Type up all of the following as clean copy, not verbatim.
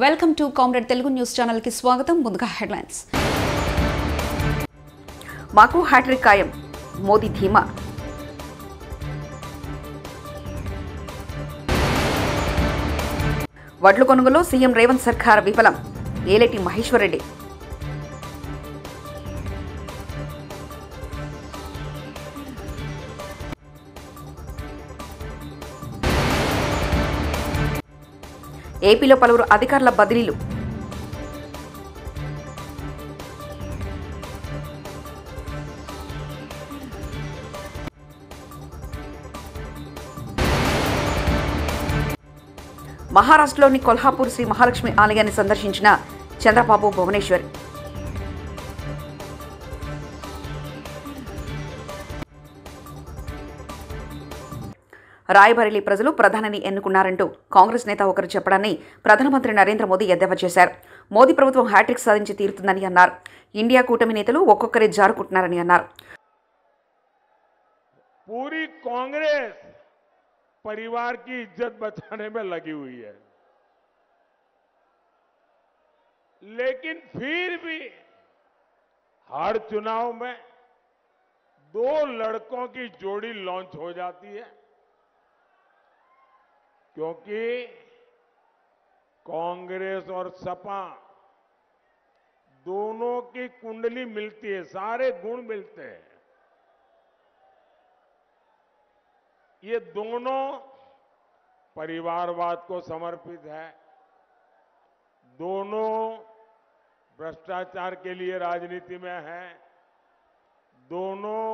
Welcome to comrade Telugu news channel కి స్వాగతం. ముందుగా హెడ్లైన్స్. మాకు హ్యాట్రిక్ ఖాయం, మోదీ ధీమా. వడ్లు కొనుగోలు సీఎం రేవంత్ సర్కార్ విఫలం, ఏలేటి మహేశ్వర్ రెడ్డి. ఏపీలో పలువురు అధికారుల బదిలీలు. మహారాష్ట్రలోని కొల్హాపూర్ శ్రీ మహాలక్ష్మి ఆలయాన్ని సందర్శించిన చంద్రబాబు, భువనేశ్వర్. రాయబరేలీ ప్రజలు ప్రధానిని ఎన్నుకున్నారంటూ కాంగ్రెస్ నేత ఒకరు చెప్పడాన్ని ప్రధానమంత్రి నరేంద్ర మోదీ ఎద్దేవా చేశారు. మోదీ ప్రభుత్వం హ్యాట్రిక్ సాధించి తీరుతుందని అన్నారు. ఇండియా కూటమి నేతలు ఒక్కొక్కరే జారుకుంటున్నారని అన్నారు. पूरी कांग्रेस परिवार की इज्जत बचाने में लगी हुई है, लेकिन फिर भी हर चुनाव में दो लड़कों की जोड़ी लॉन्च हो जाती है, क्योंकि कांग्रेस और सपा दोनों की कुंडली मिलती है, सारे गुण मिलते हैं. ये दोनों परिवारवाद को समर्पित है, दोनों भ्रष्टाचार के लिए राजनीति में है, दोनों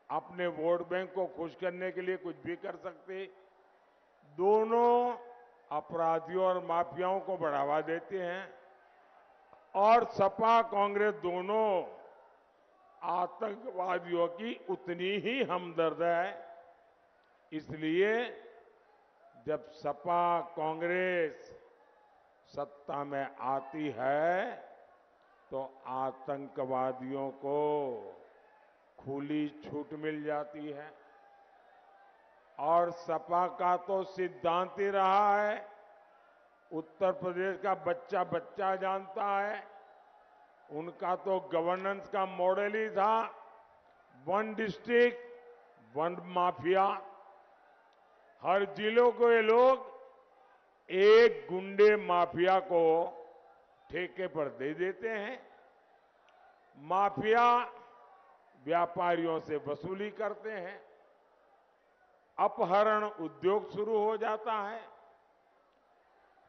अपने वोट बैंक को खुश करने के लिए कुछ भी कर सकते, दोनों अपराधियों और माफियाओं को बढ़ावा देते हैं, और सपा कांग्रेस दोनों आतंकवादियों की उतनी ही हमदर्द है. इसलिए जब सपा कांग्रेस सत्ता में आती है तो आतंकवादियों को खुली छूट मिल जाती है. और सपा का तो सिद्धांत ही रहा है, उत्तर प्रदेश का बच्चा बच्चा जानता है, उनका तो गवर्नेंस का मॉडल ही था, वन डिस्ट्रिक्ट वन माफिया. हर जिलों को ये लोग एक गुंडे माफिया को ठेके पर दे देते हैं. माफिया व्यापारियों से वसूली करते हैं, अपहरण उद्योग शुरू हो जाता है,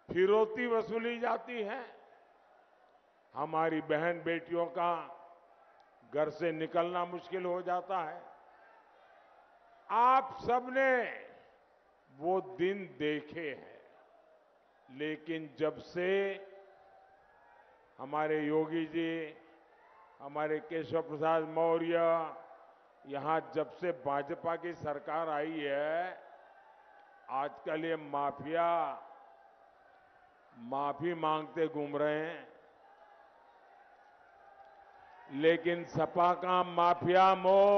फिरौती वसूली जाती है, हमारी बहन बेटियों का घर से निकलना मुश्किल हो जाता है. आप सबने वो दिन देखे हैं, लेकिन जब से हमारे योगी जी, हमारे केशव प्रसाद मौर्य, यहां जब से भाजपा की सरकार आई है, आजकल ये माफिया माफी मांगते घूम रहे हैं, लेकिन सपा का माफिया मोह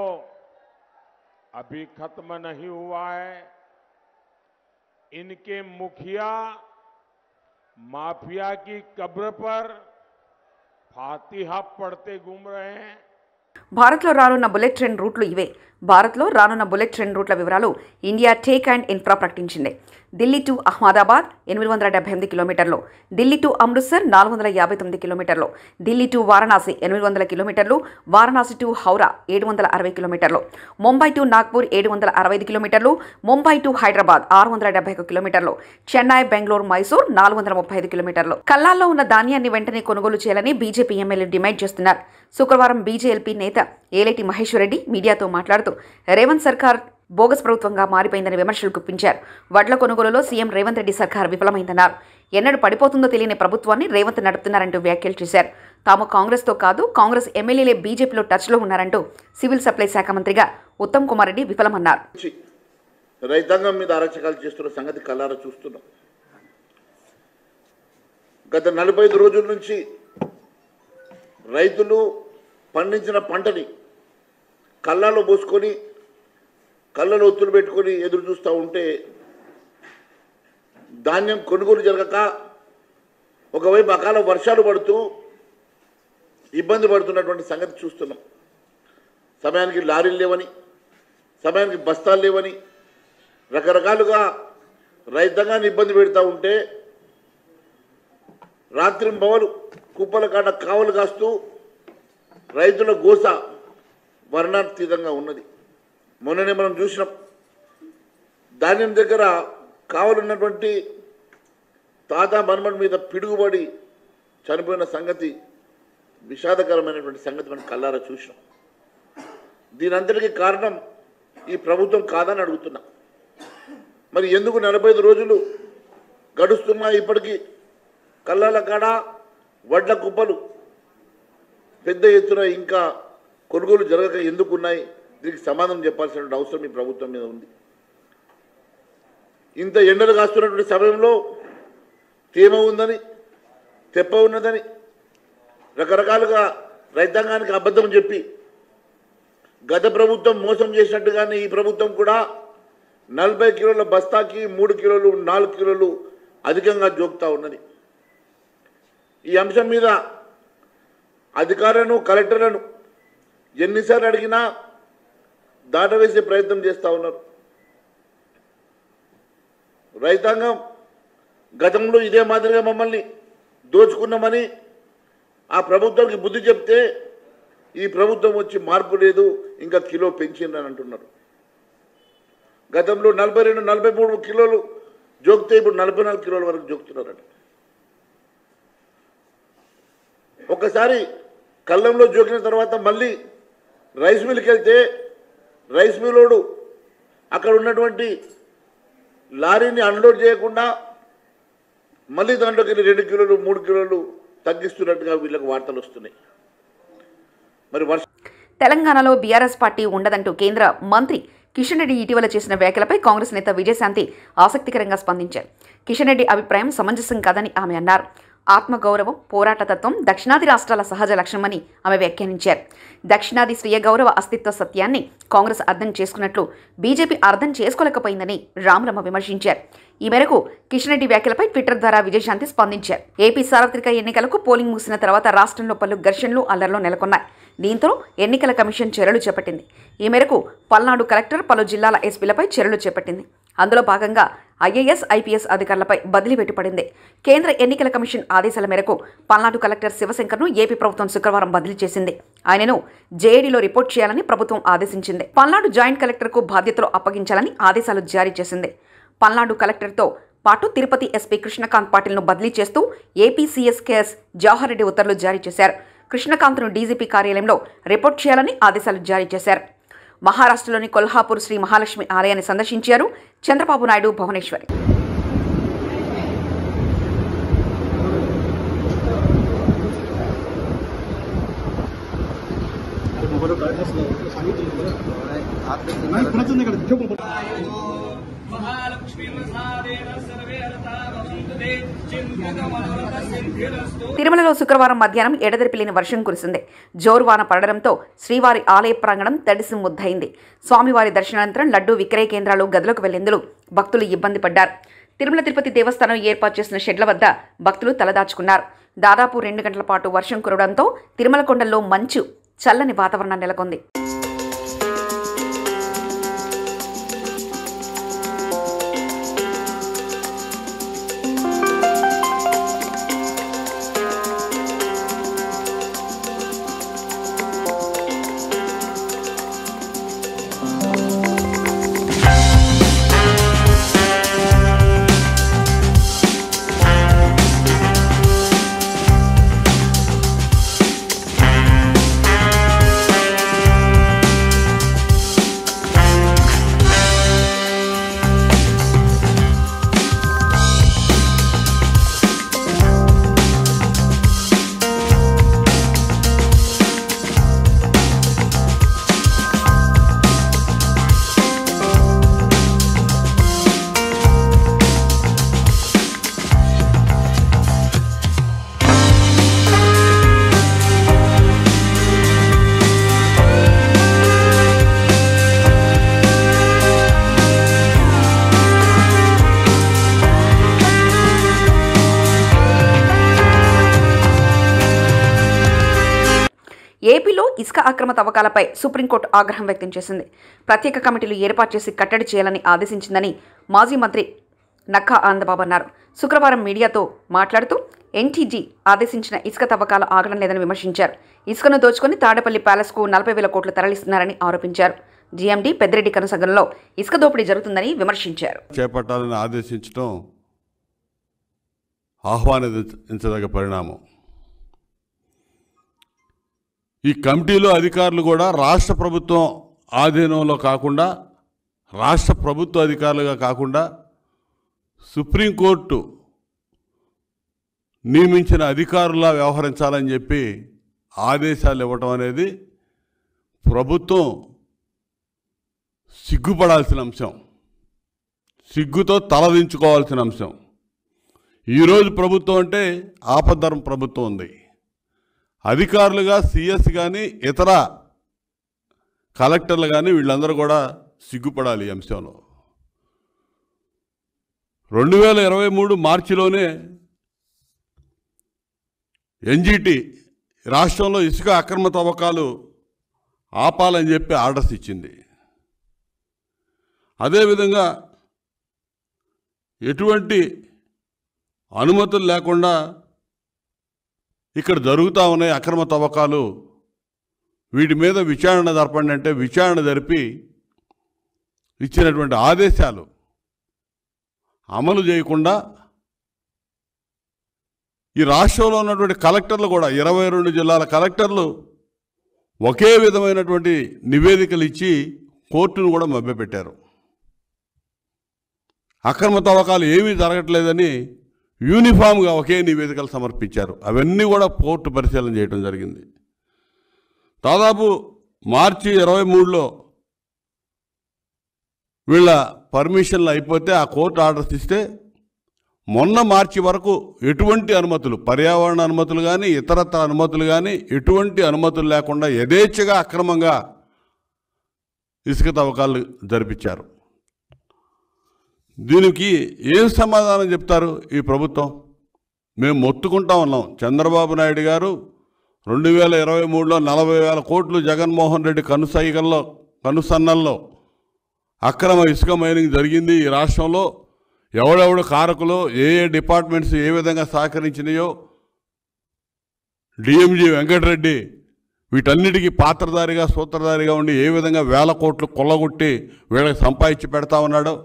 अभी खत्म नहीं हुआ है. इनके मुखिया माफिया की कब्र पर फातिहा पढ़ते घूम रहे हैं. భారత్లో రానున్న బుల్లెట్ ట్రైన్ రూట్లు ఇవే. భారత్లో రానున్న బుల్లెట్ ట్రైన్ రూట్ల వివరాలు ఇండియా టేక్ అండ్ ఇన్ఫ్రా ప్రకటించింది. ఢిల్లీ టు అహ్మదాబాద్ 878 కిలోమీటర్లు, ఢిల్లీ టు అమృత్సర్ 459 కిలోమీటర్లు, ఢిల్లీ టు వారణాసి 800 కిలోమీటర్లు, వారణాసి టు హౌరా 760 కిలోమీటర్లు, ముంబై టు నాగ్పూర్ 765 కిలోమీటర్లు, ముంబై టు హైదరాబాద్ 671 కిలోమీటర్లు, చెన్నై, బెంగళూరు, మైసూర్ 435 కిలోమీటర్లు. కల్లాల్లో ఉన్న ధాన్యాన్ని వెంటనే కొనుగోలు చేయాలని బీజేపీ ఎమ్మెల్యేలు డిమాండ్ చేస్తున్నారు. శుక్రవారం బీజేఎల్పీ నేత ఏలేటి మహేశ్వర్ రెడ్డి మీడియాతో మాట్లాడుతూ రేవంత్ సర్కార్ బోగస్ ప్రభుత్వంగా మారిపోయిందని విమర్శలు గుప్పించారు. వడ్ల కొనుగోలులో సీఎం రేవంత్ రెడ్డి సర్కార్ విఫలమైందన్నారు. ఎన్నడూ పడిపోతుందో తెలియని ప్రభుత్వాన్ని రేవంత్ నడుపుతున్నారంటూ వ్యాఖ్యలు చేశారు. తాము కాంగ్రెస్తో కాదు, కాంగ్రెస్ ఎమ్మెల్యేలే బీజేపీలో టచ్లో ఉన్నారంటూ సివిల్ సప్లై శాఖ మంత్రిగా ఉత్తమ్ కుమార్ రెడ్డి విఫలమన్నారు. రైతాంగం మీద అరాచకాలు చేస్తున్న సంగతి కళ్ళారా చూస్తున్నాం. గత 45 రోజుల నుంచి రైతులు పండించిన పంటని కళ్ళాలో పోసుకొని కళ్ళలో ఒత్తులు పెట్టుకొని ఎదురు చూస్తూ ఉంటే ధాన్యం కొనుగోలు జరగక ఒకవైపు అకాల వర్షాలు పడుతూ ఇబ్బంది పడుతున్నటువంటి సంగతి చూస్తున్నాం. సమయానికి లారీలు లేవని, సమయానికి బస్తాలు లేవని, రకరకాలుగా రైతాంగాన్ని ఇబ్బంది పెడతా ఉంటే రాత్రి పవలు కుప్పల కాడ కావలు కాస్తూ రైతుల గోస వర్ణాతీతంగా ఉన్నది. మొన్ననే మనం చూసినాం, ధాన్యం దగ్గర కావలున్నటువంటి తాత మన్మన్ మీద పిడుగుబడి చనిపోయిన సంగతి, విషాదకరమైనటువంటి సంగతి మనం కళ్ళారా చూసినాం. దీనంతటికీ కారణం ఈ ప్రభుత్వం కాదని అడుగుతున్నా. మరి ఎందుకు 45 రోజులు గడుస్తున్నా ఇప్పటికీ కళ్ళాల కాడ వడ్ల కుప్పలు పెద్ద ఎత్తున ఇంకా కొనుగోలు జరగక ఎందుకున్నాయి? దీనికి సమాధానం చెప్పాల్సిన అవసరం ఈ ప్రభుత్వం మీద ఉంది. ఇంత ఎండలు కాస్తున్నటువంటి సమయంలో తేమ ఉందని, తెప్ప ఉన్నదని రకరకాలుగా రైతాంగానికి అబద్ధం చెప్పి గత ప్రభుత్వం మోసం చేసినట్టుగానే ఈ ప్రభుత్వం కూడా 40 కిలోల బస్తాకి 3 కిలోలు 4 కిలోలు అధికంగా జోకుతా ఉన్నది. ఈ అంశం మీద అధికారులను, కలెక్టర్లను ఎన్నిసార్లు అడిగినా దాటవేసే ప్రయత్నం చేస్తూ ఉన్నారు. రైతాంగం గతంలో ఇదే మాదిరిగా మమ్మల్ని దోచుకున్నామని ఆ ప్రభుత్వానికి బుద్ధి చెప్తే ఈ ప్రభుత్వం వచ్చి మార్పు లేదు, ఇంకా కిలో పెంచిందని అంటున్నారు. గతంలో 42, 43 కిలోలు జోక్తే ఇప్పుడు 44 కిలోల వరకు జోకుతున్నారట. ఒకసారి కళ్ళంలో జోకిన తర్వాత మళ్ళీ రైస్ మిల్కి వెళ్తే రైస్ మిల్లోడు అక్కడ ఉన్నటువంటి లారీని అన్లోడ్ చేయకుండా మళ్ళీ దాంట్లోకి 2 కిలోలు 3 కిలోలు తగ్గిస్తున్నట్టుగా వీళ్ళకి వార్తలు వస్తున్నాయి. మరి తెలంగాణలో బీఆర్ఎస్ పార్టీ ఉండదంటూ కేంద్ర మంత్రి కిషన్ రెడ్డి ఇటీవల చేసిన వ్యాఖ్యలపై కాంగ్రెస్ నేత విజయశాంతి ఆసక్తికరంగా స్పందించారు. కిషన్ రెడ్డి అభిప్రాయం సమంజసం కాదని ఆమె అన్నారు. ఆత్మగౌరవం, పోరాటతత్వం దక్షిణాది రాష్ట్రాల సహజ లక్ష్యమని ఆమె వ్యాఖ్యానించారు. దక్షిణాది స్వీయ గౌరవ అస్తిత్వ సత్యాన్ని కాంగ్రెస్ అర్థం చేసుకున్నట్లు బీజేపీ అర్థం చేసుకోలేకపోయిందని రామరమ్మ విమర్శించారు. ఈ మేరకు కిషన్ రెడ్డి వ్యాఖ్యలపై ట్విట్టర్ ద్వారా విజయశాంతి స్పందించారు. ఏపీ సార్వత్రిక ఎన్నికలకు పోలింగ్ ముగిసిన తర్వాత రాష్ట్రంలో పలు ఘర్షణలు, అల్లర్లు నెలకొన్నాయి. దీంతో ఎన్నికల కమిషన్ చర్యలు చేపట్టింది. ఈ మేరకు పల్నాడు కలెక్టర్ పలు జిల్లాల ఎస్పీలపై చర్యలు చేపట్టింది. అందులో భాగంగా ఐఏఎస్, ఐపీఎస్ అధికారులపై బదిలీ పెట్టుబడింది. కేంద్ర ఎన్నికల కమిషన్ ఆదేశాల మేరకు పల్నాడు కలెక్టర్ శివశంకర్ను ఏపీ ప్రభుత్వం శుక్రవారం బదిలీ చేసింది. ఆయనను జేఏడీలో రిపోర్ట్ చేయాలని ప్రభుత్వం ఆదేశించింది. పల్నాడు జాయింట్ కలెక్టర్కు బాధ్యతలు అప్పగించాలని ఆదేశాలు జారీ చేసింది. పల్నాడు కలెక్టర్తో పాటు తిరుపతి ఎస్పీ కృష్ణకాంత్ పాటిల్ను బదిలీ చేస్తూ AP CS KS Jawahar Reddy ఉత్తర్వులు జారీ చేశారు. కృష్ణకాంత్ను డీజీపీ కార్యాలయంలో రిపోర్ట్ చేయాలని ఆదేశాలు జారీ చేశారు. మహారాష్ట్రలోని కొల్హాపూర్ శ్రీ మహాలక్ష్మి ఆలయాన్ని సందర్శించారు చంద్రబాబు నాయుడు, భువనేశ్వరి. తిరుమలలో శుక్రవారం మధ్యాహ్నం ఎడతెరిపిలేని వర్షం కురిసింది. జోరువాన పడడంతో శ్రీవారి ఆలయ ప్రాంగణం తడిసి ముద్దయింది. స్వామివారి దర్శనానంతరం లడ్డూ విక్రయ కేంద్రాలు గదిలోకి వెళ్లేందుకు భక్తులు ఇబ్బంది పడ్డారు. తిరుమల తిరుపతి దేవస్థానం ఏర్పాటు చేసిన షెడ్ల వద్ద భక్తులు తలదాచుకున్నారు. దాదాపు 2 గంటల పాటు వర్షం కురవడంతో తిరుమల కొండల్లో మంచు, చల్లని వాతావరణం నెలకొంది. ఏపీలో ఇసుక అక్రమ తవ్వకాలపై సుప్రీంకోర్టు ఆగ్రహం వ్యక్తం చేసింది. ప్రత్యేక కమిటీలు ఏర్పాటు చేసి కట్టడి చేయాలని ఆదేశించిందని మాజీ మంత్రి నక్కా ఆనందబాబు అన్నారు. శుక్రవారం మీడియాతో మాట్లాడుతూ ఎన్టీజీ ఆదేశించిన ఇసుక తవ్వకాలు ఆగడం లేదని విమర్శించారు. ఇసుకను దోచుకుని తాడేపల్లి ప్యాలెస్కు 40,000 కోట్లు తరలిస్తున్నారని ఆరోపించారు. జీఎండీ పెద్దిరెడ్డి కనుసగంలో ఇసుక దోపిడీ జరుగుతుందని విమర్శించారు. చేపట్టాలని ఆదేశించడం ఆహ్వానించదగ్గ పరిణామం. ఈ కమిటీలో అధికారులు కూడా రాష్ట్ర ప్రభుత్వం ఆధీనంలో కాకుండా, రాష్ట్ర ప్రభుత్వ అధికారులుగా కాకుండా సుప్రీంకోర్టు నియమించిన అధికారులా వ్యవహరించాలని చెప్పి ఆదేశాలు ఇవ్వటం అనేది ప్రభుత్వం సిగ్గుపడాల్సిన అంశం, సిగ్గుతో తలదించుకోవాల్సిన అంశం. ఈరోజు ప్రభుత్వం అంటే ఆపద్ధర్మ ప్రభుత్వం ఉంది. అధికారులుగా సిఎస్ కానీ ఇతర కలెక్టర్లు కానీ వీళ్ళందరూ కూడా సిగ్గుపడాలి ఈ అంశంలో. 2023 మార్చిలోనే ఎన్జిటి రాష్ట్రంలో ఇసుక అక్రమ తవ్వకాలు ఆపాలని చెప్పి ఆర్డర్స్ ఇచ్చింది. అదేవిధంగా ఎటువంటి అనుమతులు లేకుండా ఇక్కడ జరుగుతూ ఉన్నాయి అక్రమ తవ్వకాలు, వీటి మీద విచారణ జరపండి అంటే విచారణ జరిపి ఇచ్చినటువంటి ఆదేశాలు అమలు చేయకుండా ఈ రాష్ట్రంలో ఉన్నటువంటి కలెక్టర్లు కూడా 22 జిల్లాల కలెక్టర్లు ఒకే విధమైనటువంటి నివేదికలు ఇచ్చి కోర్టును కూడా మభ్యపెట్టారు. అక్రమ తవ్వకాలు ఏమీ జరగట్లేదని యూనిఫామ్గా ఒకే నివేదికలు సమర్పించారు. అవన్నీ కూడా కోర్టు పరిశీలన చేయడం జరిగింది. దాదాపు మార్చి 23లో వీళ్ళ పర్మిషన్లు అయిపోతే ఆ కోర్టు ఆర్డర్స్ ఇస్తే మొన్న మార్చి వరకు ఎటువంటి అనుమతులు, పర్యావరణ అనుమతులు కానీ ఇతరత్ర అనుమతులు కానీ ఎటువంటి అనుమతులు లేకుండా యథేచ్ఛగా అక్రమంగా ఇసుక తవ్వకాలు జరిపించారు. దీనికి ఏం సమాధానం చెప్తారు ఈ ప్రభుత్వం? మేము మొత్తుకుంటా ఉన్నాం. చంద్రబాబు నాయుడు గారు 2023లో 40,000 కోట్లు జగన్మోహన్ రెడ్డి కనుసన్నల్లో అక్రమ ఇసుక మైనింగ్ జరిగింది. ఈ రాష్ట్రంలో ఎవడెవడు కారకులో, ఏ డిపార్ట్మెంట్స్ ఏ విధంగా సహకరించినాయో, డిఎంజీ వెంకటరెడ్డి వీటన్నిటికీ పాత్రధారిగా సూత్రధారిగా ఉండి ఏ విధంగా 1,000 కోట్లు కొల్లగొట్టి వీళ్ళకి సంపాదించి పెడతా ఉన్నాడో,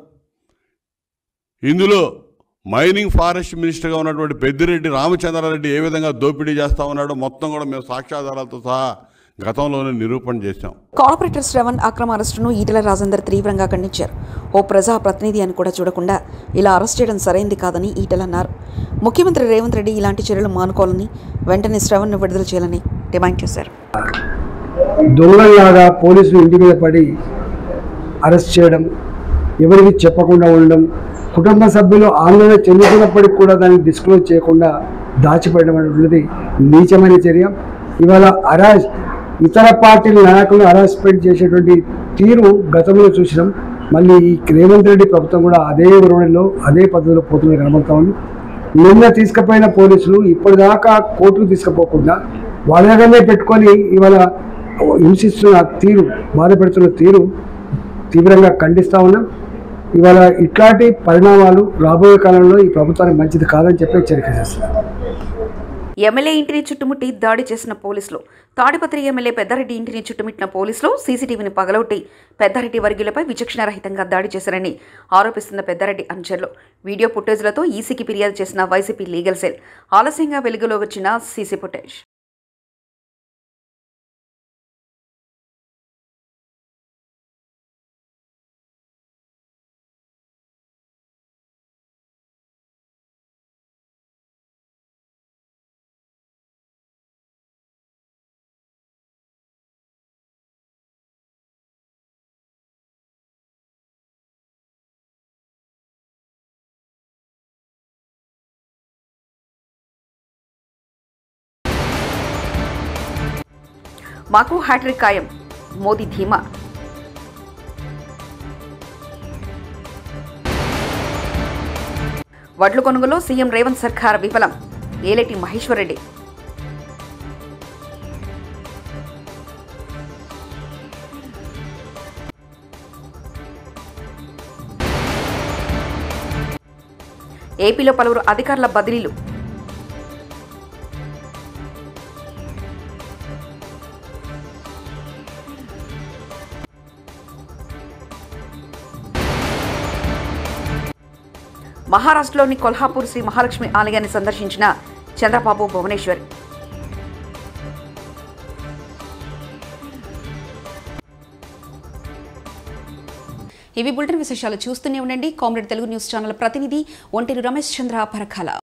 ఇందులో మైనింగ్ ఫారెస్ట్ మినిస్టర్గా ఉన్నటువంటి పెద్దిరెడ్డి రామచంద్రారెడ్డి ఏ విధంగా దోపిడీ చేస్తూ ఉన్నాడో మొత్తం కూడా మేము సాక్ష్యాధారాలతో సహా గతంలోనే నిరూపణ చేశాం. కార్పొరేటర్ శ్రవణ్ అక్రమ అరెస్టును ఈటెల రాజేందర్ తీవ్రంగా ఖండించారు. ఓ ప్రజా ప్రతినిధి అని కూడా చూడకుండా ఇలా అరెస్ట్ చేయడం సరైంది కాదని ఈటెల అన్నారు. ముఖ్యమంత్రి రేవంత్ రెడ్డి ఇలాంటి చర్యలు మానుకోవాలని, వెంటనే శ్రవణ్ను విడుదల చేయాలని డిమాండ్ చేశారు. దొంగలాగా పోలీసులు ఇంటి మీద పడి అరెస్ట్ చేయడం, ఎవరికి చెప్పకుండా ఉండడం, కుటుంబ సభ్యులు ఆందోళన చెందుతున్నప్పటికీ కూడా దాన్ని డిస్క్లోజ్ చేయకుండా దాచిపెట్టడం అనేటువంటిది నీచమైన చర్య. ఇవాళ ఇతర పార్టీల నాయకులను హరాస్మెంట్ చేసేటువంటి తీరు గతంలో చూసినాం. మళ్ళీ ఈ రేవంత్ రెడ్డి ప్రభుత్వం కూడా అదే ధోరణిలో అదే పద్ధతిలో పోతున్న కనబడతా ఉంది. నిన్న తీసుకుపోయిన పోలీసులు ఇప్పటిదాకా కోర్టుకు తీసుకుపోకుండా వాళ్ళ దగ్గరనే పెట్టుకొని ఇవాళ హింసిస్తున్న తీరు, బాధ పెడుతున్న తీరు తీవ్రంగా ఖండిస్తూ ఉన్నాం. ఇవాళ ఇట్లాంటి పరిణామాలు రాబోయే కాలంలో ఈ ప్రభుత్వానికి మంచిది కాదని చెప్పి హెచ్చరిక చేస్తున్నారు. ఎమ్మెల్యే ఇంటిని చుట్టుముట్టి దాడి చేసిన పోలీసులు. తాడిపత్రి ఎమ్మెల్యే పెద్దారెడ్డి ఇంటిని చుట్టుముట్టిన పోలీసులు సీసీటీవీని పగలగొట్టి పెద్దారెడ్డి వర్గీయులపై విచక్షణారహితంగా దాడి చేశారని ఆరోపిస్తున్న పెద్దారెడ్డి అనుచరులు. వీడియో ఫుటేజ్లతో ఈసీకి ఫిర్యాదు చేసిన వైసీపీ లీగల్ సెల్. ఆలస్యంగా వెలుగులోకి వచ్చిన సీసీ ఫుటేజ్. మాకు హ్యాట్రిక్ ఖాయం, మోదీ ధీమా. వడ్లు కొనుగోలు సీఎం రేవంత్ సర్కార్ విఫలం. ఏలేటి మహేశ్వర్ రెడ్డి. ఏపీలో పలువురు అధికారుల బదిలీలు. మహారాష్ట్రలోని కొల్హాపూర్ శ్రీ మహాలక్ష్మి ఆలయాన్ని సందర్శించిన చంద్రబాబు, భువనేశ్వర్. ఇవి బులెటిన్ విశేషాలు. చూస్తూనే ఉండండి కామ్రేడ్ తెలుగు న్యూస్ ఛానల్. ప్రతినిధి ఒంటేరు రమేష్ చంద్ర పరకాల.